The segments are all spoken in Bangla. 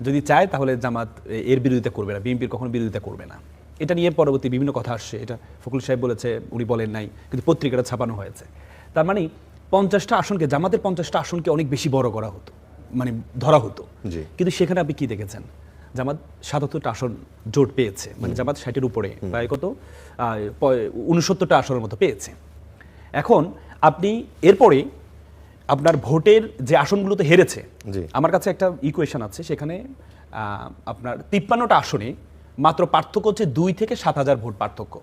যদি চায় তাহলে জামাত এর বিরোধিতা করবে না, বিএনপির কখনো বিরোধিতা করবে না। এটা নিয়ে পরবর্তী বিভিন্ন কথা আসছে, এটা ফখরুল সাহেব বলেছে, উনি বলেন নাই, কিন্তু পত্রিকাটা ছাপানো হয়েছে। তার মানে 50টা আসনকে, জামাতের 50টা আসনকে অনেক বেশি বড় করা হতো, মানে ধরা হতো। কিন্তু সেখানে আপনি কি দেখেছেন? জামাত 77টা আসন জোট পেয়েছে, মানে জামাত 60-এর উপরে, প্রায় কত 69টা আসনের মতো পেয়েছে। এখন আপনি এরপরে আপনার ভোটের যে আসনগুলোতে হেরেছে, আমার কাছে একটা ইকুয়েশন আছে, সেখানে আপনার 53টা আসনে মাত্র পার্থক্য হচ্ছে 2 থেকে 7,000 ভোট পার্থক্য।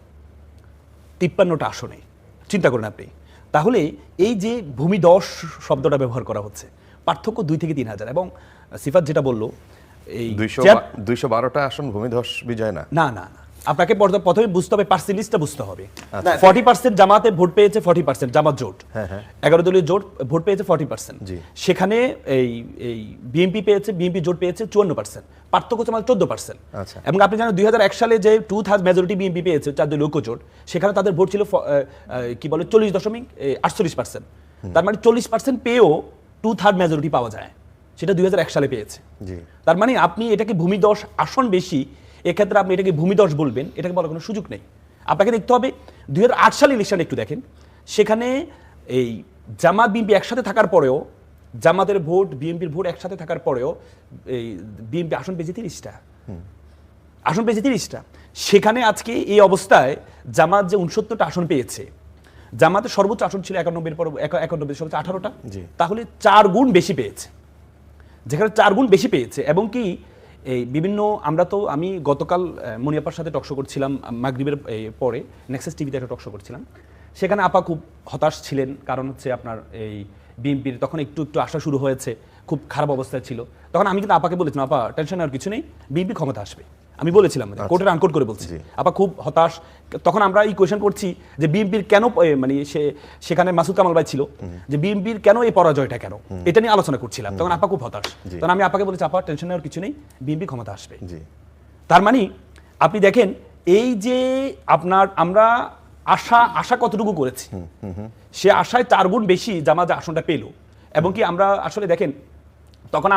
53টা আসনে চিন্তা করেন আপনি। তাহলে এই যে ভূমিধস শব্দটা ব্যবহার করা হচ্ছে, পার্থক্য 2 থেকে 3,000। এবং সিফাত যেটা বললো, এই 212টা আসন ভূমিধস বিজয় না, না না না, আপনাকে প্রথমে বুঝতে হবে, পার্সেন্টেজটা বুঝতে হবে। 40% জামাতে ভোট পেয়েছে, 40% জামাত জোট, 11 দলীয় জোট ভোট পেয়েছে 40%। সেখানে এই বিএনপি পেয়েছে, বিএনপি জোট পেয়েছে 54%, পার্থক্য হচ্ছে 14%। এবং আপনি জানেন 2001 সালে যে 2/3 মেজরিটি বিএনপি পেয়েছে 4 দলীয় ঐক্য জোট, সেখানে তাদের ভোট ছিল কি বলে 40.48%। তার মানে 40% পেয়েও 2/3 মেজরিটি পাওয়া যায়, সেটা 2001 সালে পেয়েছে। তার মানে আপনি এটাকে ভূমিধস আসন বেশি, এক্ষেত্রে আপনি এটাকে ভূমিধস বলবেন, এটাকে বলার কোনো সুযোগ নেই। আপনাকে দেখতে হবে 2008 সালের ইলেকশন একটু দেখেন, সেখানে এই জামাত বিএনপি একসাথে থাকার পরেও, জামাতের ভোট বিএনপির ভোট একসাথে থাকার পরেও এই বিএনপি আসন পেয়েছে 30টা, আসন পেয়েছে 30টা। সেখানে আজকে এই অবস্থায় জামাত যে 69টা আসন পেয়েছে, জামাতের সর্বোচ্চ আসন ছিল 91-এর পর 91 সর্বোচ্চ 18টা, তাহলে 4 গুণ বেশি পেয়েছে, যেখানে 4 গুণ বেশি পেয়েছে। এবং কি এই বিভিন্ন, আমি গতকাল মনিয়াপার সাথে টকশো করছিলাম মাগরিবের পরে, নেক্সাস টিভিতে একটা টকশো করছিলাম, সেখানে আপা খুব হতাশ ছিলেন, কারণ হচ্ছে আপনার এই বিএনপির তখন একটু একটু আসা শুরু হয়েছে, খুব খারাপ অবস্থায় ছিল। তখন আমি কিন্তু আপাকে বলেছিলাম, আপা টেনশন নেওয়ার কিছু নেই, বিএনপি ক্ষমতা আসবে, আমি বলেছিলাম, কোর্টের আনকোট করে বলছি। আপা খুব হতাশ। তখন আমরা এই কোয়েশ্চেন করছি যে বিএনপির কেন, মানে সেখানে মাসুদ কামাল ভাই ছিল, যে বিএনপির কেন এই পরাজয়টা, কেন, এটা নিয়ে আলোচনা করছিলাম। তখন আপা খুব হতাশ। তখন আমি আপাকে বলেছি, আপা টেনশন নেওয়ার কিছু নেই, বিএনপি ক্ষমতা আসবে। তার মানে আপনি দেখেন এই যে আমরা আশা কতটুকু করেছি, সে আশায় 4 গুণ বেশি জামাত আসনটা পেল। এবং কি আমরা আসলে দেখেন, তখন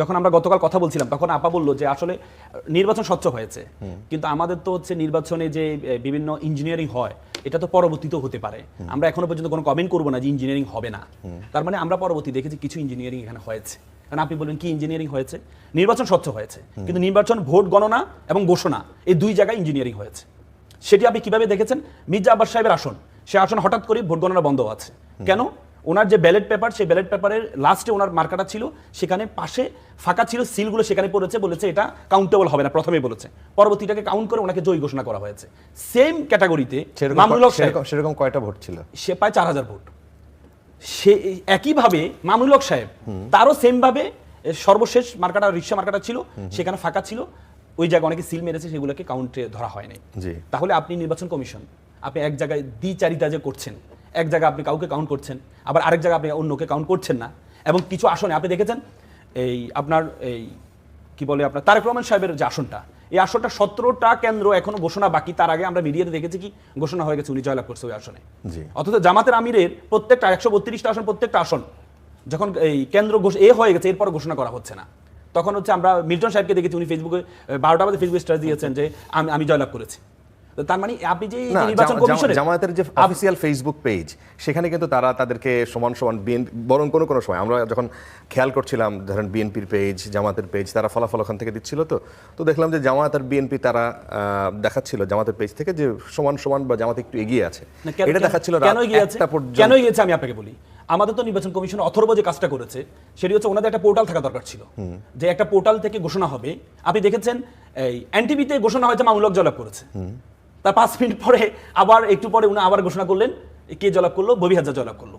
যখন আমরা গতকাল কথা বলছিলাম, তখন আপা বললো যে আসলে নির্বাচন স্বচ্ছ হয়েছে, কিন্তু আমাদের তো হচ্ছে নির্বাচনে যে বিভিন্ন ইঞ্জিনিয়ারিং হয়, এটা তো পরবর্তীতেও হতে পারে, আমরা এখনো পর্যন্ত কোনো কমেন্ট করবো না যে ইঞ্জিনিয়ারিং হবে না। তার মানে আমরা পরবর্তী দেখেছি কিছু ইঞ্জিনিয়ারিং এখানে হয়েছে। কারণ আপনি বললেন কি ইঞ্জিনিয়ারিং হয়েছে? নির্বাচন স্বচ্ছ হয়েছে, কিন্তু নির্বাচন ভোট গণনা এবং ঘোষণা এই 2 জায়গায় ইঞ্জিনিয়ারিং হয়েছে। সেটি আপনি কিভাবে দেখেছেন? মির্জা আব্বাস সাহেবের আসন, সে আসন হঠাৎ করে ভোট গণনা বন্ধ আছে কেন? ওনার যে ব্যালট পেপার, সেই ব্যালট পেপারের লাস্টে ওনার মার্কাটা ছিল, সেখানে পাশে ফাঁকা ছিল, সিলগুলো সেখানে পড়েছে, বলেছে এটা কাউন্টেবল হবে না, প্রথমেই বলেছে। পরবর্তীটাকে কাউন্ট করে ওনাকে জয়ী ঘোষণা করা হয়েছে। সেম ক্যাটাগরিতে মামুনুল হক সাহেব, সেরকম কয়টা ভোট ছিল? সে প্রায় 4,000 ভোট। সে একইভাবে মামুনুল হক সাহেব, তারও সেম ভাবে সর্বশেষ মার্কাটা, রিক্সা মার্কাটা ছিল, সেখানে ফাঁকা ছিল, ওই জায়গায় অনেকে সিল মেরেছে, সেগুলোকে কাউন্টে ধরা হয় নাই। তাহলে আপনি নির্বাচন কমিশন, আপনি এক জায়গায় দ্বিচারিতা যে করছেন, এক জায়গায় আপনি কাউকে কাউন্ট করছেন, আবার আরেক জায়গায় আপনি অন্যকে কাউন্ট করছেন না। এবং কিছু আসনে আপনি দেখেছেন, এই আপনার এই কি বলে আপনার তারেক রহমান সাহেবের যে আসনটা, এই আসনটা 17টা কেন্দ্র এখনো ঘোষণা বাকি। তার আগে আমরা মিডিয়াতে দেখেছি কি ঘোষণা হয়ে গেছে, উনি জয়লাভ করছে ওই আসনে। অথচ জামাতের আমিরের প্রত্যেকটা 132টা আসন, প্রত্যেকটা আসন যখন এই কেন্দ্র হয়ে গেছে, এরপর ঘোষণা করা হচ্ছে না। তখন হচ্ছে আমরা মিল্টন সাহেবকে দেখেছি, উনি ফেসবুকে 12টা বাজে ফেসবুকে স্ট্যাটাস দিয়েছেন যে আমি জয়লাভ করেছি। তার মানে আপনি যে নির্বাচন কমিশনের জামায়াতের যে অফিসিয়াল ফেসবুক পেজ, সেখানে কিন্তু তারা তাদেরকে সমান সমান বরং কোনো সময় আমরা যখন খেয়াল করছিলাম, ধরেন বিএনপির পেজ, জামাতের পেজ, তারা ফলাফল ওখান থেকে দিচ্ছিল, তো দেখলাম যে জামাত আর বিএনপি তারা দেখাচ্ছিল জামাতের পেজ থেকে যে সমান সমান বা জামাত একটু এগিয়ে আছে। এটা দেখাচ্ছিল কেন এগিয়েছে আমি আপনাকে বলি। আমাদের তো নির্বাচন কমিশন অথর্ব যে কাজটা করেছে, সেটি হচ্ছে ওনাদের একটা পোর্টাল থাকা দরকার ছিল, যে একটা পোর্টাল থেকে ঘোষণা হবে। আপনি দেখেছেন এই এনটিভিতে ঘোষণা হয়েছে মামুনুল হক জয়লাভ করেছে, তার 5 মিনিট পরে আবার একটু পরে উনি আবার ঘোষণা করলেন কে জয়লাভ করলো, ববি হাজরা জয়লাভ করলো।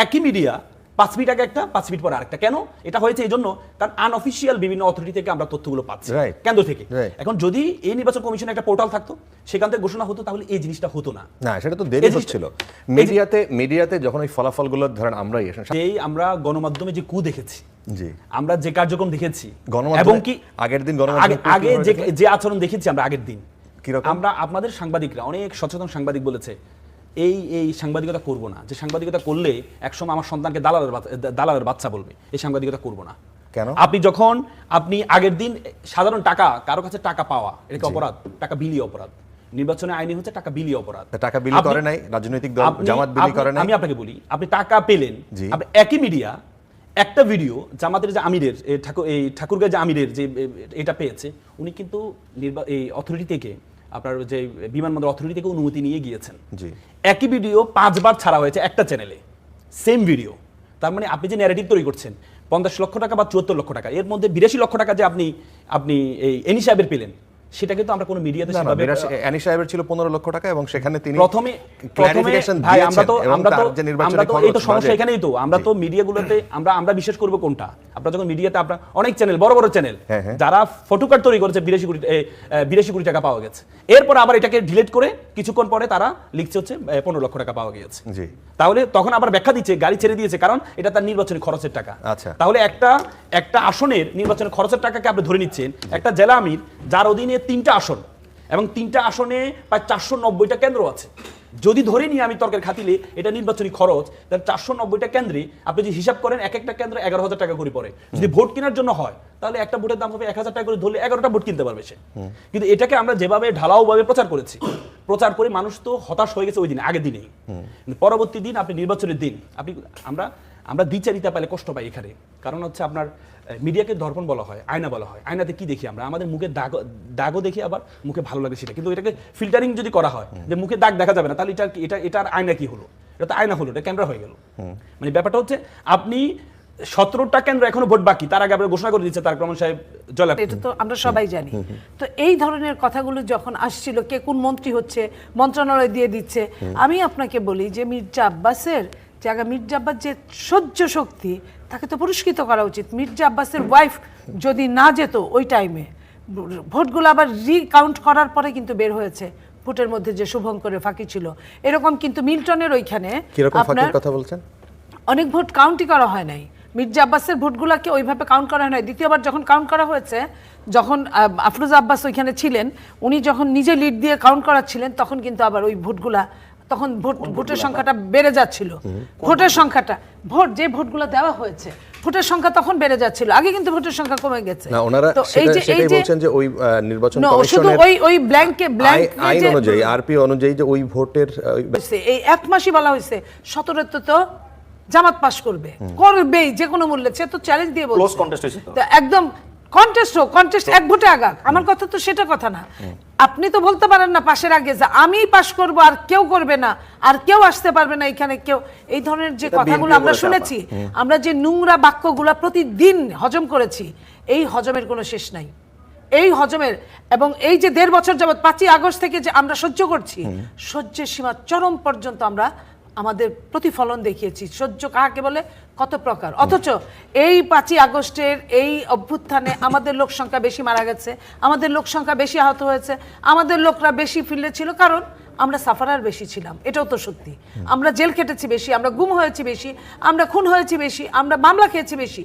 একই মিডিয়া 5 মিনিট আগে একটা, 5 মিনিট পরে আরেকটা। কেন এটা হয়েছে? এই জন্য কারণ আনঅফিসিয়াল বিভিন্ন অথরিটি থেকে আমরা তথ্যগুলো পাচ্ছি, কেন্দ্র থেকে। এখন যদি এই নির্বাচন কমিশনে একটা পোর্টাল থাকতো, সেখান থেকে ঘোষণা হতো, তাহলে এই জিনিসটা হতো না। না, সেটা তো দেরি হচ্ছিল। মিডিয়াতে যখন এই ফলাফলগুলো ধরেন আমরা গণমাধ্যমে যে কু দেখেছি, আমরা যে কার্যক্রম দেখেছি, এবং কি আগের দিন আগে যে আচরণ দেখেছি আমরা আগের দিন, আমরা আপনাদের সাংবাদিকরা, অনেক সচেতন সাংবাদিক বলেছে এই সাংবাদিকতা করব না, যে সাংবাদিকতা করলে একসময় আমার সন্তানকে দালালের বাচ্চা বলবে, এই সাংবাদিকতা করব না। কেন? আপনি আগের দিন সাধারণ টাকা কারো কাছে টাকা পাওয়া এটা অপরাধ, টাকা বিলি অপরাধ। নির্বাচনে আইনি হচ্ছে টাকা বিলি অপরাধ। টাকা বিলি করে নাই রাজনৈতিক দল, জামাত বিলি করে নাই। আমি আপনাকে বলি, আপনি টাকা পেলেন, আপনি একই মিডিয়া একটা ভিডিও জামাতের যে আমিরের এই ঠাকুরগাঁও যে আমিরের যে এটা পেয়েছে, উনি কিন্তু এই অথরিটি থেকে আপনার যে বিমানবন্দর অথরিটি থেকে অনুমতি নিয়ে গিয়েছেন। একই ভিডিও 5 বার ছাড়া হয়েছে একটা চ্যানেলে, সেম ভিডিও। তার মানে আপনি যে ন্যারেটিভ তৈরি করছেন 50 লক্ষ টাকা বা 74 লক্ষ টাকা, এর মধ্যে 82 লক্ষ টাকা যে আপনি এই এনি সাহেবের পেলেন, সেটা কিন্তু আমরা কোনো মিডিয়াতে সেভাবে এনি সাহেবের ছিল 15 লক্ষ টাকা এবং সেখানে তিনি প্রথমে ভাই আমরা তো এই তো সমস্যা এখানেই তো। আমরা তো মিডিয়াগুলোতে আমরা বিশেষ করব কোনটা, আমরা যখন মিডিয়াতে আপনার অনেক চ্যানেল বড় বড় চ্যানেল যারা ফটোকার্ড তৈরি করেছে 82 কোটি টাকা পাওয়া গেছে, এরপর আবার এটাকে ডিলিট করে কিছুক্ষণ পরে তারা লিখছে হচ্ছে 15 লক্ষ টাকা পাওয়া গেছে। তাহলে তখন আবার ব্যাখ্যা দিচ্ছে গাড়ি ছেড়ে দিয়েছে কারণ এটা তার নির্বাচনী খরচের টাকা। তাহলে একটা আসনের নির্বাচনী খরচের টাকাকে আপনি ধরে নিচ্ছেন একটা জেলা আমির যার অধীনে 3টা আসন এবং 3টা আসনে প্রায় 490টা কেন্দ্র আছে। যদি ধরে নিয়ে আমি তর্কের খাতিলে এটা নির্বাচনী খরচ, তাহলে 490টা কেন্দ্রে আপনি যদি হিসাব করেন এক একটা কেন্দ্র 11,000 টাকা করে পড়ে। যদি ভোট কেনার জন্য হয় তাহলে একটা ভোটের দাম হবে 1,000 টাকা করে, ধরলে 11টা ভোট কিনতে পারবে সে। কিন্তু এটাকে আমরা যেভাবে ঢালাওভাবে প্রচার করে মানুষ তো হতাশ হয়ে গেছে ওই দিনে, আগের দিনেই। পরবর্তী দিন আপনি নির্বাচনের দিন আমরা দ্বিচারিতা পাইলে কষ্ট পাই এখানে। কারণ হচ্ছে আপনার মিডিয়াকে দর্পণ বলা হয়, আয়না বলা হয়। আয়নাতে কি দেখি আমরা? আমাদের মুখে দাগও দেখি, আবার মুখে ভালো লাগে সেটা। কিন্তু এটাকে ফিল্টারিং যদি করা হয় যে মুখে দাগ দেখা যাবে না, তাহলে এটার আয়না কি হলো? এটা তো আয়না হলো, এটা ক্যামেরা হয়ে গেল। মানে ব্যাপারটা হচ্ছে আপনি 17টা কেন্দ্র এখনো ভোট বাকি, তার আগে ঘোষণা করে দিচ্ছে তারেক রহমান সাহেব জয়লাভ। এটা তো আমরা সবাই জানি। তো এই ধরনের কথাগুলো যখন আসছিল, কে কোন মন্ত্রী হচ্ছে মন্ত্রণালয় দিয়ে দিচ্ছে, আমি আপনাকে বলি যে মির্জা আব্বাসের জায়গা, মির্জা আব্বাস যে সহ্য শক্তি, তাকে তো পুরস্কৃত করা উচিত। মির্জা আব্বাসের ওয়াইফ যদি না যেত ওই টাইমে, ভোটগুলো আবার রিকাউন্ট করার পরে কিন্তু বের হয়েছে ভোটের মধ্যে যে শুভঙ্করের ফাঁকি ছিল। এরকম কিন্তু মিল্টনের ওইখানে আপনার কথা বলছেন, অনেক ভোট কাউন্টই করা হয় নাই। মির্জা আব্বাসের ভোটগুলোকে ওইভাবে কাউন্ট করা হয় নাই। দ্বিতীয়বার যখন কাউন্ট করা হয়েছে, যখন আফরোজা আব্বাস ওইখানে ছিলেন, উনি যখন নিজে লিড দিয়ে কাউন্ট করাচ্ছিলেন, তখন কিন্তু আবার ওই ভোটগুলা, তখন ভোটের সংখ্যাটা বেড়ে যাচ্ছিল। যে ভোটগুলো দেওয়া হয়েছে, ভোটের সংখ্যা তখন বেড়ে যাচ্ছিল। আগে কিন্তু ভোটের সংখ্যা কমে গেছে। না, ওনারা সেটাই বলছেন যে ওই নির্বাচন কমিশনের ওই ব্ল্যাঙ্ক আইন অনুযায়ী, আরপি অনুযায়ী যে ওই ভোটের এই এক মাসই বলা হয়েছে 17 তো জামাত পাস করবেই যে কোনো মূল্যে। সে তো চ্যালেঞ্জ দিয়ে বলছে একদম কন্টেস্ট এক ভোটে আগাক। আমার কথা তো সেটা কথা না। আপনি তো বলতে পারেন না পাশের আগে যে আমি পাস করব আর কেউ করবে না, আর কেউ আসতে পারবে না এখানে কেউ। এই ধরনের যে কথাগুলো আমরা শুনেছি, আমরা যে নোংরা বাক্যগুলো প্রতিদিন হজম করেছি, এই হজমের কোনো শেষ নাই। এই হজমের এবং এই যে 1.5 বছর যাবত 5ই আগস্ট থেকে যে আমরা সহ্য করছি, সহ্যের সীমা চরম পর্যন্ত আমরা আমাদের প্রতিফলন দেখিয়েছি। সহ্য কাকে বলে, কত প্রকার। অথচ এই 5ই আগস্টের এই অভ্যুত্থানে আমাদের লোক সংখ্যা বেশি মারা গেছে, আমাদের লোক সংখ্যা বেশি আহত হয়েছে, আমাদের লোকরা বেশি ফিল্ডে ছিল, কারণ আমরা সাফারার বেশি ছিলাম। এটাও তো সত্যি। আমরা জেল কেটেছি বেশি, আমরা গুম হয়েছি বেশি, আমরা খুন হয়েছি বেশি, আমরা মামলা খেয়েছি বেশি।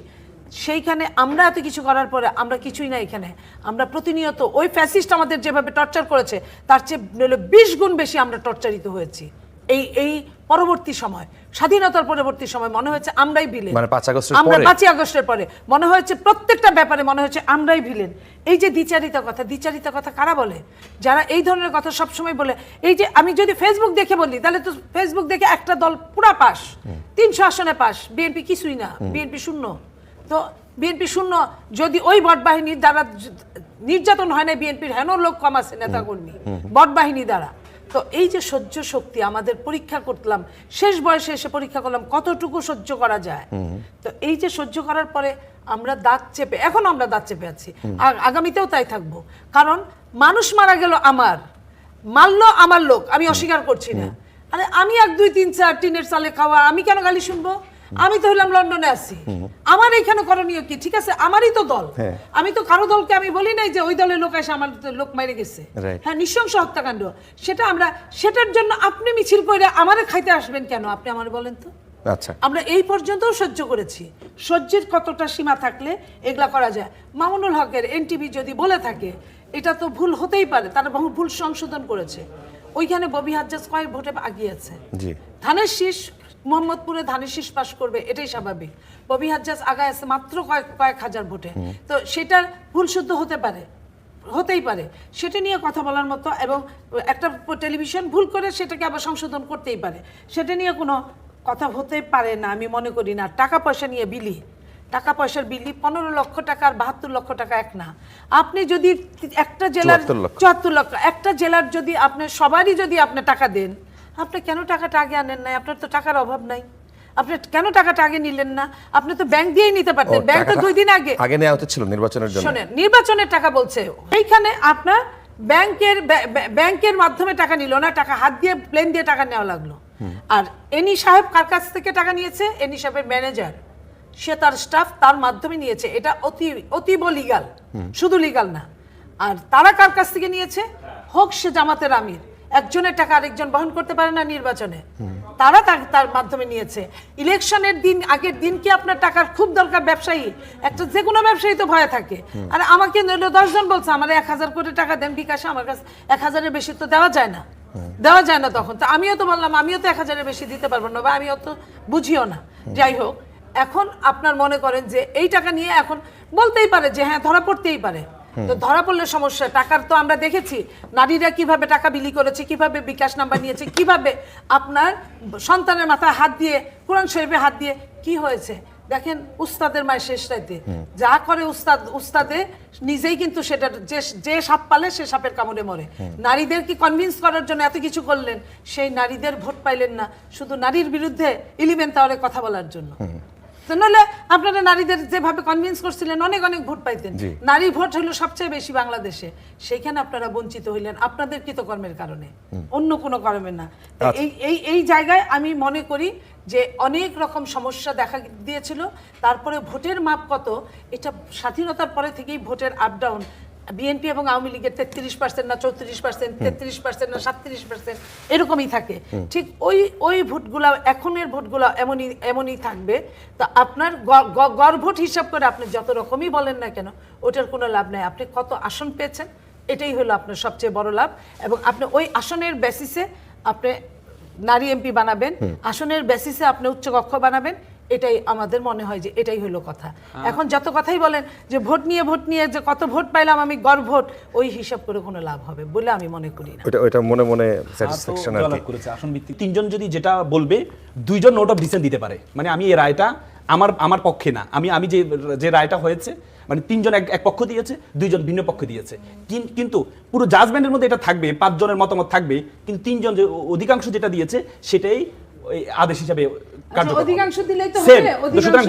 সেইখানে আমরা এত কিছু করার পরে আমরা কিছুই না। এখানে আমরা প্রতিনিয়ত ওই ফ্যাসিস্ট আমাদের যেভাবে টর্চার করেছে, তার চেয়ে 20 গুণ বেশি আমরা টর্চারিত হয়েছি। এই পরবর্তী সময়, স্বাধীনতার পরবর্তী সময় মনে হয়েছে আমরাই ভিলেন। মানে 5ই আগস্টের পরে মনে হয়েছে প্রত্যেকটা ব্যাপারে মনে হয়েছে আমরাই ভিলেন। এই যে দ্বিচারিতা কথা কারা বলে? যারা এই ধরনের কথা সব সময় বলে। এই যে আমি যদি ফেসবুক দেখে বলি, তাহলে তো ফেসবুক দেখে একটা দল পুরা পাস, 300 আসনে পাস, বিএনপি কিছুই না, বিএনপি শূন্য। তো বিএনপি শূন্য যদি ওই বট বাহিনীর দ্বারা নির্যাতন হয় না, বিএনপির হেন লোক কম আছে নেতাকর্মী বট বাহিনী দ্বারা। তো এই যে সহ্য শক্তি আমাদের পরীক্ষা করলাম, শেষ বয়সে এসে পরীক্ষা করলাম কতটুকু সহ্য করা যায়। তো এই যে সহ্য করার পরে আমরা এখন আমরা দাঁত চেপে আছি, আগামীতেও তাই থাকবো। কারণ মানুষ মারা গেল, মারলো আমার লোক, আমি অস্বীকার করছি না। আরে আমি 1 2 3 4 টিনের চালে খাওয়া, আমি কেন গালি শুনবো? আমি তো হলাম লন্ডনে আছি, আমার এইখানে করণীয় কি? ঠিক আছে, আমারই তো দল, আমি তো কারো দলকে আমি বলি নাই যে ওই দলের লোক এসে আমার লোক মাইরে গেছে। হ্যাঁ, নৃশংস হত্যাকাণ্ড। সেটার জন্য আপনি মিছিল করে আমারে খাইতে আসবেন কেন? আপনি আমার বলেন তো। আচ্ছা, আমরা এই পর্যন্তও সহ্য করেছি। সহ্যের কতটা সীমা থাকলে এগুলা করা যায়? মামুনুল হকের এনটিভি যদি বলে থাকে এটা তো ভুল হতেই পারে, তারা বহু ভুল সংশোধন করেছে। ওইখানে ববি হাজ্জাজ কয়েক ভোটে আগিয়েছে। ধানের শীষ মোহাম্মদপুরে ধানের শীষ পাস করবে, এটাই স্বাভাবিক। ববি হাজ্জাজ আগায় আছে মাত্র কয়েক হাজার ভোটে, তো সেটার ভুল শুদ্ধ হতেই পারে, সেটা নিয়ে কথা বলার মতো, এবং একটা টেলিভিশন ভুল করে সেটাকে আবার সংশোধন করতেই পারে, সেটা নিয়ে কোনো কথা হতে পারে না, আমি মনে করি না। টাকা পয়সা নিয়ে টাকা পয়সার বিলি 15 লক্ষ টাকা আর 72 লক্ষ টাকা এক না। আপনি যদি একটা জেলার 74 লক্ষ, একটা জেলার যদি আপনি সবারই যদি আপনি টাকা দেন, আপনি কেন টাকাটা আগে আনেন নাই? আপনার তো টাকার অভাব নাই, আপনি কেন টাকাটা আগে নিলেন না? আপনি তো ব্যাংক দিয়েই নিতে পারতেন, ব্যাংক তো 2 দিন আগে নেওয়া উচিত ছিল নির্বাচনের জন্য। শুনেন, নির্বাচনের টাকা বলছে এইখানে আপনার ব্যাংকের মাধ্যমে টাকা নিল না, টাকা হাত দিয়ে প্লেন দিয়ে টাকা নেওয়া লাগলো। আর এনি সাহেব কার কাছ থেকে টাকা নিয়েছে? এনি সাহেবের ম্যানেজার, সে তার স্টাফ তার মাধ্যমে নিয়েছে, এটা অতীব লিগাল, শুধু লিগাল না। আর তারা কার কাছ থেকে নিয়েছে? হোক সে জামাতের আমির, একজনের টাকা আরেকজন বহন করতে পারে না নির্বাচনে, তারা তার মাধ্যমে নিয়েছে। ইলেকশনের দিন, আগের দিন কি আপনার টাকার খুব দরকার? ব্যবসায়ী, একটা যে কোনো ব্যবসায়ী তো ভয়ে থাকে। আর আমাকে 10 জন বলছে আমার 1000 কোটি টাকা দেন বিকাশে, আমার কাছে 1000-এর বেশি তো দেওয়া যায় না, তখন তো আমিও তো বললাম আমিও তো 1000-এর বেশি দিতে পারবো না, বা আমিও তো বুঝিও না। যাই হোক, এখন আপনার মনে করেন যে এই টাকা নিয়ে এখন বলতেই পারে যে হ্যাঁ ধরা পড়তেই পারে, তো ধরা পড়লে সমস্যা। টাকার তো আমরা দেখেছি নারীরা কিভাবে টাকা বিলি করেছে, কিভাবে বিকাশ নাম্বার নিয়েছে, কিভাবে আপনার সন্তানের মাথায় হাত দিয়ে, কোরআন শরীফে হাত দিয়ে কি হয়েছে দেখেন। উস্তাদের মায়ের শেষ রাইতে যা করে উস্তাদে নিজেই কিন্তু সেটা যে সাপ পালে সে সাপের কামড়ে মরে। নারীদেরকে কনভিন্স করার জন্য এত কিছু করলেন, সেই নারীদের ভোট পাইলেন না শুধু নারীর বিরুদ্ধে 11 টাওয়ারে কথা বলার জন্য। নাহলে আপনারা নারীদের যেভাবে কনভিন্স করছিলেন অনেক ভোট পাইতেন। নারী ভোট হলো সবচেয়ে বেশি বাংলাদেশে, সেখানে আপনারা বঞ্চিত হইলেন আপনাদের কৃতকর্মের কারণে, অন্য কোনো কারণে না। এই জায়গায় আমি মনে করি যে অনেক রকম সমস্যা দেখা দিয়েছিল। তারপরে ভোটের মাপ কত, এটা স্বাধীনতার পরে থেকেই ভোটের আপ ডাউন, বিএনপি এবং আওয়ামী লীগের 33% না 34%, 33% না 37%, এরকমই থাকে। ঠিক ওই ভোটগুলা, এখনের ভোটগুলা এমনই থাকবে। তো আপনার গড় ভোট হিসাব করে আপনি যত রকমই বলেন না কেন, ওটার কোনো লাভ নাই। আপনি কত আসন পেয়েছেন, এটাই হলো আপনার সবচেয়ে বড় লাভ। এবং আপনি ওই আসনের বেসিসে আপনি নারী এমপি বানাবেন, আসনের বেসিসে আপনি উচ্চকক্ষ বানাবেন, এটাই আমাদের মনে হয় যে এটাই হলো কথা। এখন যত কথাই বলেন যে ভোট নিয়ে যে কত ভোট পাইলাম আমি, গড় ভোট, ওই হিসাব করে কোনো লাভ হবে বলে আমি মনে করি না। ওটা মনে স্যাটিসফ্যাকশন আর কি করেছে। আসন ভিত্তিক 3 জন যদি যেটা বলবে 2 জন নোট অফ ডিসেন্ট দিতে পারে, মানে আমি এই রায়টা আমার পক্ষে না, আমি যে রায়টা হয়েছে, মানে 3 জন এক পক্ষ দিয়েছে, 2 জন ভিন্ন পক্ষ দিয়েছে, কিন্তু পুরো জাজমেন্টের মধ্যে এটা থাকবে, 5 জনের মতামত থাকবে, কিন্তু 3 জন যে অধিকাংশ যেটা দিয়েছে সেটাই আদেশ হিসাবে কার্যকর। অধিকাংশ দিলেই তো হবে। সুতরাং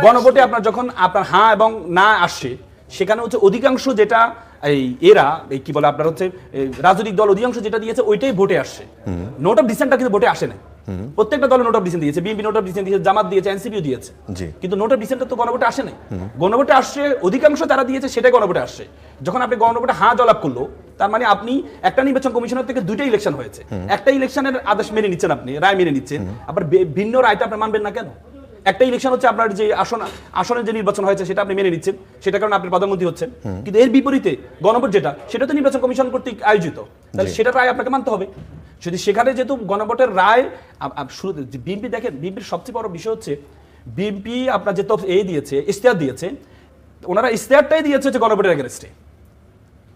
গণভোটে আপনার যখন আপনার হ্যাঁ এবং না আসে, সেখানে হচ্ছে অধিকাংশ যেটা কি বলে আপনার হচ্ছে রাজনৈতিক দল অধিকাংশ যেটা দিয়েছে ওইটাই ভোটে আসছে। নোট অফ ডিসেন্টটা কিন্তু ভোটে আসে না। প্রত্যেকটা দলে নোট অফ ডিসেন্ট দিয়েছে, বিএনপি নোট অফ ডিসেন্ট দিয়েছে, জামাত দিয়েছে, এনসিপিও দিয়েছে, কিন্তু নোট অফ ডিসেন্টটা তো গণভোটে আসে নাই। গণভোটে আসছে অধিকাংশ যারা দিয়েছে সেটাই গণভোটে আসছে। যখন আপনি গণভোটে হ্যাঁ জলাপ করলো, তার মানে আপনি একটা নির্বাচন কমিশনের থেকে 2টা ইলেকশন হয়েছে, একটা ইলেকশনের আদেশ মেনে নিচ্ছেন, আপনি রায় মেনে নিচ্ছেন, আবার ভিন্ন রায়টা আপনি মানবেন না কেন? একটা ইলেকশন হচ্ছে আপনার যে আসনের যে নির্বাচন হয়েছে সেটা আপনি মেনে নিচ্ছেন, সেটা কারণে আপনি প্রধানমন্ত্রী হচ্ছেন, কিন্তু এর বিপরীতে গণভোট যেটা, সেটা তো নির্বাচন কমিশন কর্তৃক আয়োজিত, তাহলে সেটা রায় আপনাকে মানতে হবে। যদি সেখানে যেহেতু গণভোটের রায় শুরুতে বিএনপি, দেখেন বিএনপির সবচেয়ে বড় বিষয় হচ্ছে বিএনপি আপনার যে দিয়েছে, ইশতেহার দিয়েছে, ওনারা ইশতেহারটাই দিয়েছে যে গণভোটের এগেইনস্টে,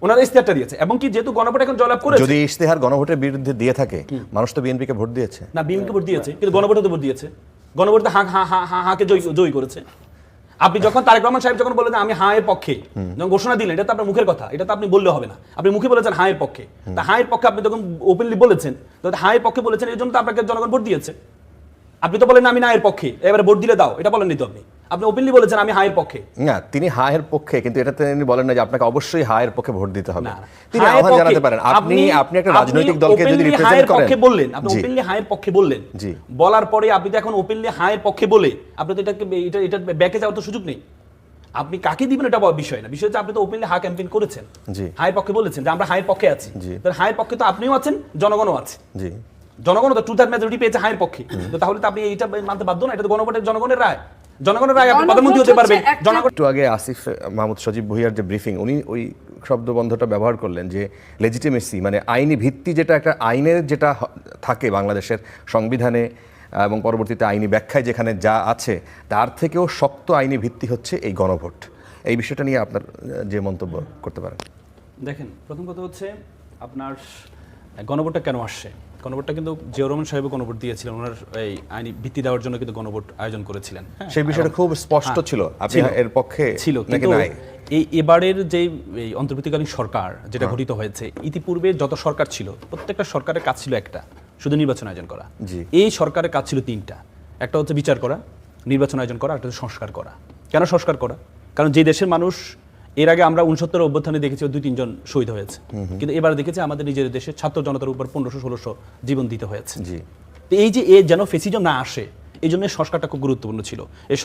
ওনারা ইশতেহারটা দিয়েছে। এবং কি যেহেতু গণভোট এখন জয়লাভ করেছে, যদি ইশতেহার গণভোটের বিরুদ্ধে দিয়ে থাকে, মানুষ তো বিএনপিকে ভোট দিয়েছে না, বিএনপিকে ভোট দিয়েছে, কিন্তু গণভোটে তো ভোট দিয়েছে, গণভোটে হাঁকে জয়ী করেছে। আপনি যখন তারেক রহমান সাহেব যখন বলেন আমি হাঁ এর পক্ষে, যখন ঘোষণা দিলেন, এটা তো আপনার মুখের কথা, এটা তো আপনি বললে হবে না, আপনি মুখে বলেছেন হাঁ এর পক্ষে, তা হাঁ এর পক্ষে আপনি যখন ওপেনলি বলেছেন, হাঁ এর পক্ষে বলেছেন, এই জন্য তো আপনাকে জনগণ ভোট দিয়েছে। আপনি তো বলেন আমি না এর পক্ষে, এবারে ভোট দিলে দাও, এটা বলেননি তো আপনি ওপেনলি বলেছেন আমি হায়ের পক্ষে। না, তিনি হায়ের পক্ষে, কিন্তু এটা তিনি বলেন না যে আপনাকে অবশ্যই হায়ের পক্ষে ভোট দিতে হবে। তিনি আহ্বান জানাতে পারেন, আপনি একটা রাজনৈতিক দলকে যদি রিপ্রেজেন্ট করেন, বললেন আপনি ওপেনলি হায়ের পক্ষে বললেন, বলার পরে আপনি তো এখন ওপেনলি হায়ের পক্ষে বলে আপনি তো এটা ব্যাকে যাওয়ার তো সুযোগ নেই। আপনি কাকে দিবেন এটা বিষয় না, বিষয় হচ্ছে আপনি তো ওপেনলি হা ক্যাম্পেইন করেছেন, হায়ের পক্ষে বলেছেন যে আমরা হায়ের পক্ষে আছি, হায়ের পক্ষে তো আপনিও আছেন, জনগণও আছে, জনগণ তো টু থার্ড মেজরিটি পেয়েছে হায়ের পক্ষে, তো তাহলে তো আপনি এইটা মানতে বাধ্য না, এটা তো গণভোটের জনগণের রায়, জনগণের রায়, আপনি প্রধানমন্ত্রী হতে পারবেন। জনগণ একটু আগে আসিফ মাহমুদ সজীব ভুঁইয়ার যে ব্রিফিং, উনি ওই শব্দবন্ধটা ব্যবহার করলেন যে লেজিটিমেসি, মানে আইনি ভিত্তি, যেটা একটা আইনের যেটা থাকে বাংলাদেশের সংবিধানে, এবং পরবর্তীতে আইনি ব্যাখ্যায় যেখানে যা আছে তার থেকেও শক্ত আইনি ভিত্তি হচ্ছে এই গণভোট। এই বিষয়টা নিয়ে আপনার যে মন্তব্য করতে পারেন। দেখেন, প্রথম কথা হচ্ছে আপনার গণভোটটা কেন আসছে। গণভোটটা কিন্তু জিয়াউর রহমান সাহেব গণভোট দিয়েছিলেন, ওনার এই আইনি ভিত্তি দেওয়ার জন্য কিন্তু গণভোট আয়োজন করেছিলেন। সেই বিষয়টা খুব স্পষ্ট ছিল, আপনি এর পক্ষে ছিল, কিন্তু এই এবারের যে এই অন্তর্বর্তীকালীন সরকার যেটা গঠিত হয়েছে, ইতিপূর্বে যত সরকার ছিল প্রত্যেকটা সরকারের কাজ ছিল একটা, শুধু নির্বাচন আয়োজন করা। এই সরকারের কাজ ছিল তিনটা, একটা হচ্ছে বিচার করা, নির্বাচন আয়োজন করা, একটা হচ্ছে সংস্কার করা। কেন সংস্কার করা? কারণ যে দেশের মানুষ এর আগে আমরা 69 অভ্যুত্থানে দেখেছি 2-3 জন শহীদ হয়েছে, কিন্তু এবার দেখেছি আমাদের নিজের দেশে ছাত্র জনতার উপর 1500-1600 জীবন দিতে হয়েছে। তো এই যে যেন ফেসিজম না আসে, এই জন্য সংস্কারটা খুব গুরুত্বপূর্ণ ছিল। এই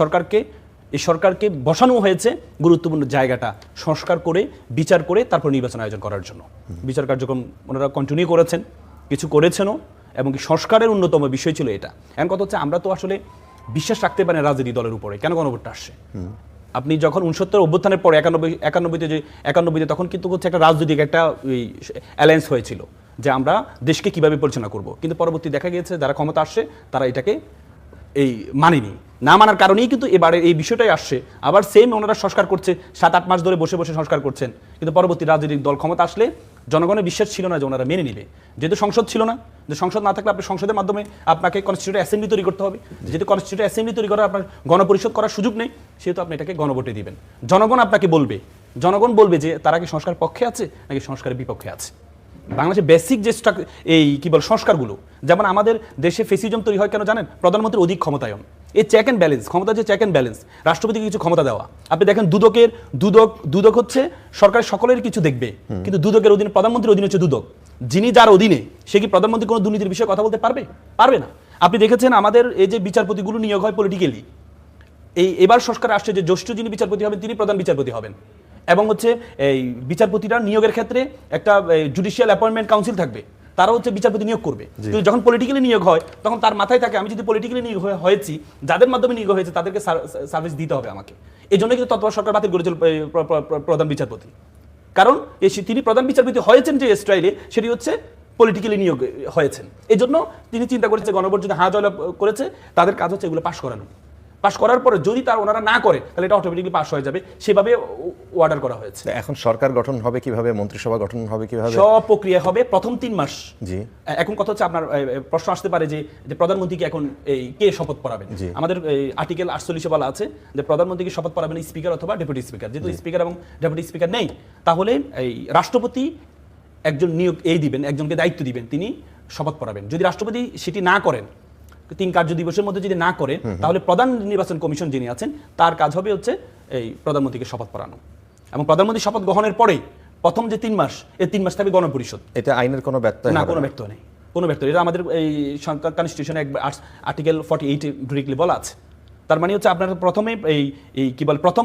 সরকারকে বসানো হয়েছে গুরুত্বপূর্ণ জায়গাটা সংস্কার করে, বিচার করে তারপর নির্বাচন আয়োজন করার জন্য। বিচার কার্যক্রম ওনারা কন্টিনিউ করেছেন, কিছু করেছেনও, এবং কি অন্যতম বিষয় ছিল এটা। এখন কথা হচ্ছে আমরা তো আসলে বিশ্বাস রাখতে পারি রাজনীতি দলের উপরে, কেন গণভোটটা আসছে। আপনি যখন 69 অভ্যুত্থানের পরে 91-তে তখন কিন্তু হচ্ছে একটা রাজনৈতিক একটা অ্যালায়েন্স হয়েছিল যে আমরা দেশকে কিভাবে পরিচালনা করব, কিন্তু পরবর্তী দেখা গিয়েছে যারা ক্ষমতা আসছে তারা এটাকে মানেনি। না মানার কারণেই কিন্তু এবারে এই বিষয়টাই আসছে। আবার সেম ওনারা সংস্কার করছে, 7-8 মাস ধরে বসে বসে সংস্কার করছেন, কিন্তু পরবর্তী রাজনৈতিক দল ক্ষমতা আসলে জনগণের বিশ্বাস ছিল না যে ওনারা মেনে নেবে। যেহেতু সংসদ ছিল না, যে সংসদ না থাকলে আপনি সংসদের মাধ্যমে আপনাকে কনস্টিটিউয়েন্ট অ্যাসেম্বলি তৈরি করতে হবে, যেহেতু কনস্টিটিউয়েন্ট অ্যাসেম্বলি তৈরি করার আপনার গণপরিষদ করার সুযোগ নেই, সেহেতু আপনি এটাকে গণভোটে দিবেন। জনগণ আপনাকে বলবে, জনগণ বলবে যে তারা কি সংস্কার পক্ষে আছে নাকি সংস্কারের বিপক্ষে আছে। বাংলাদেশের বেসিক যে সংস্কারগুলো, যেমন আমাদের দেশে ফেসিজম তৈরি হয় কেন জানেন? প্রধানমন্ত্রীর অধিক ক্ষমতায়ন, এই চেক অ্যান্ড ব্যালেন্স, ক্ষমতা যে চেক অ্যান্ড ব্যালেন্স, রাষ্ট্রপতিকে কিছু ক্ষমতা দেওয়া। আপনি দেখেন দুদক হচ্ছে সরকারের সকলের কিছু দেখবে, কিন্তু দুদকের অধীনে প্রধানমন্ত্রীর অধীনে হচ্ছে দুদক। যিনি যার অধীনে, সে কি প্রধানমন্ত্রী কোনো দুর্নীতির বিষয়ে কথা বলতে পারবে না। আপনি দেখেছেন আমাদের এই যে বিচারপতিগুলো নিয়োগ হয় পলিটিক্যালি, এবার সংস্কার আসছে যে জ্যেষ্ঠ যিনি বিচারপতি হবেন তিনি প্রধান বিচারপতি হবেন, এবং হচ্ছে এই বিচারপতিরা নিয়োগের ক্ষেত্রে একটা জুডিশিয়াল অ্যাপয়েন্টমেন্ট কাউন্সিল থাকবে, তারা হচ্ছে বিচারপতি নিয়োগ করবে। কিন্তু যখন পলিটিক্যালি নিয়োগ হয় তখন তার মাথায় থাকে আমি যদি পলিটিক্যালি নিয়োগ হয়েছি, যাদের মাধ্যমে নিয়োগ হয়েছে তাদেরকে সার্ভিস দিতে হবে আমাকে। এই জন্য কিন্তু তৎপর সরকার বাতিল করেছিল প্রধান বিচারপতি, কারণ তিনি প্রধান বিচারপতি হয়েছেন যে স্টাইলে, সেটি হচ্ছে পলিটিক্যালি নিয়োগ হয়েছেন। এই জন্য তিনি চিন্তা করেছে গণভোট যদি জয়লাভ করেছে, তাদের কাজ হচ্ছে এগুলো পাশ করানো। পাশ করার পরে যদি ওনারা না করে তাহলে এটা অটোমেটিকলি পাস হয়ে যাবে, সেভাবে অর্ডার করা হয়েছে। এখন সরকার গঠন হবে কিভাবে, মন্ত্রিসভা গঠন হবে কিভাবে, সব প্রক্রিয়া হবে প্রথম 3 মাস। জি, এখন কথা হচ্ছে আপনার প্রশ্ন আসতে পারে যে প্রধানমন্ত্রীকে এখন কে শপথ পড়াবেন। আমাদের আর্টিকেল 48 বলা আছে যে প্রধানমন্ত্রীকে শপথ পড়াবেন স্পিকার অথবা ডেপুটি স্পিকার। যেহেতু স্পিকার এবং ডেপুটি স্পিকার নেই, তাহলে এই রাষ্ট্রপতি একজন নিয়োগ দিবেন, একজনকে দায়িত্ব দিবেন, তিনি শপথ পড়াবেন। যদি রাষ্ট্রপতি সেটি না করেন, 3 কার্য দিবসের মধ্যে যদি না করে, তাহলে প্রধান নির্বাচন কমিশন যিনি আছেন তার কাজ হবে হচ্ছে এই প্রধানমন্ত্রীকে শপথ পড়ানো, এবং প্রধানমন্ত্রী শপথ গ্রহণের পরে প্রথম যে 3 মাস, এই 3 মাস থাকবে গণপরিষদ। এটা আইনের কোনো ব্যত্যয় না, কোনো ব্যত্যয় নেই, কোনো ব্যত্যয়। এটা আমাদের এই কনস্টিটিউশনে আর্টিকেল 48 ডিরেক্টলি বলা আছে। তার মানে হচ্ছে আপনার প্রথমে প্রথম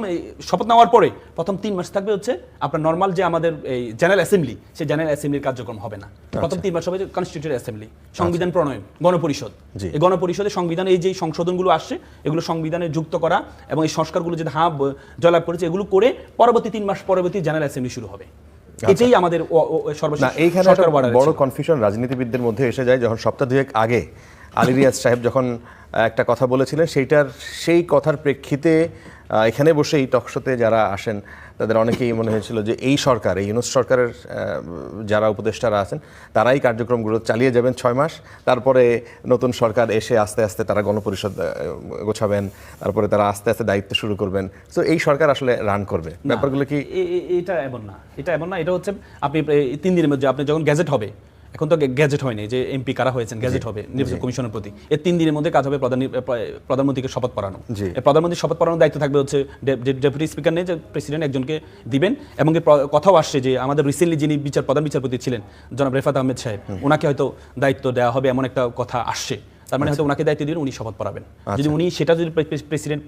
শপথ নেওয়ার পরে প্রথম 3 মাস থাকবে হচ্ছে আপনার নর্মাল যে আমাদের এই জেনারেল অ্যাসেম্বলি, সেই জেনারেল অ্যাসেম্বলির কার্যক্রম হবে না। প্রথম 3 মাস হবে কনস্টিটিউয়েন্ট অ্যাসেম্বলি, সংবিধান প্রণয়ন, গণপরিষদ। এই গণপরিষদে সংবিধানে এই যে সংশোধনগুলো আসছে এগুলো সংবিধানে যুক্ত করা, এবং এই সংস্কারগুলো যদি জয়লাভ করেছে এগুলো করে পরবর্তী 3 মাস পরবর্তী জেনারেল অ্যাসেম্বলি শুরু হবে। এটাই আমাদের সর্বশেষ। এইখানে একটা বড় কনফিউশন রাজনীতিবিদদের মধ্যে এসে যায়, যখন সপ্তাহ 2 আগে আলী রিয়াজ সাহেব যখন একটা কথা বলেছিলেন, সেই কথার প্রেক্ষিতে এখানে বসেই টকশোতে যারা আসেন তাদের অনেকেই মনে হয়েছিল যে এই সরকার, এই ইউনূস সরকারের যারা উপদেষ্টারা আছেন তারাই কার্যক্রমগুলো চালিয়ে যাবেন 6 মাস, তারপরে নতুন সরকার এসে আস্তে আস্তে তারা গণপরিষদ গোছাবেন, তারপরে তারা আস্তে আস্তে দায়িত্ব শুরু করবেন। তো এই সরকার আসলে রান করবে, ব্যাপারগুলো কি? এটা এমন না, এটা হচ্ছে আপনি 3 দিনের মধ্যে আপনি যখন গ্যাজেট হবে, এখন তো গ্যাজেট হয়নি যে এমপি কারা হয়েছেন, গ্যাজেট হবে নির্বাচন কমিশনের প্রতি। এই 3 দিনের মধ্যে কাজ হবে প্রধানমন্ত্রীকে শপথ পড়ানো। প্রধানমন্ত্রী শপথ পড়ানোর দায়িত্ব থাকবে হচ্ছে ডেপুটি স্পিকার নেই, যে প্রেসিডেন্ট একজনকে দিবেন। এবং কথাও আসছে যে আমাদের রিসেন্টলি যিনি প্রধান বিচারপতি ছিলেন জনাব রেফাত আহমেদ সাহেব, ওনাকে হয়তো দায়িত্ব দেওয়া হবে, এমন একটা কথা আসছে। তার মানে হয়তো ওনাকে দায়িত্ব দিবেন, উনি শপথ পড়াবেন। যদি উনি সেটা যদি প্রেসিডেন্ট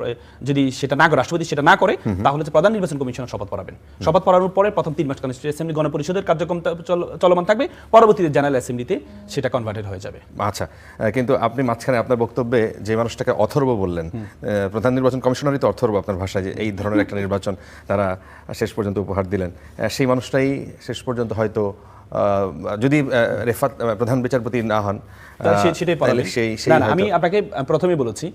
যদি সেটা না করে, রাষ্ট্রপতি সেটা না করে, তাহলে প্রধান নির্বাচন কমিশনার শপথ পড়াবেন। শপথ পড়ানোর পরে প্রথম 3 মাস কনস্টিটিউয়েন্ট অ্যাসেম্বলি গণপরিষদের কার্যক্রম চলমান থাকবে, পরবর্তীতে জেনারেল অ্যাসেম্বলিতে সেটা কনভার্টেড হয়ে যাবে। আচ্ছা, কিন্তু আপনি মাঝখানে আপনার বক্তব্যে যে মানুষটাকে অথর্ব বললেন, প্রধান নির্বাচন কমিশনারই তো অথর্ব আপনার ভাষায়, যে এই ধরনের একটা নির্বাচন তারা শেষ পর্যন্ত উপহার দিলেন, সেই মানুষটাই শেষ পর্যন্ত হয়তো যদি রেফাত প্রধান বিচারপতি না হন সেটাই তাহলে সেই না, আমি আপনাকে প্রথমেই বলেছি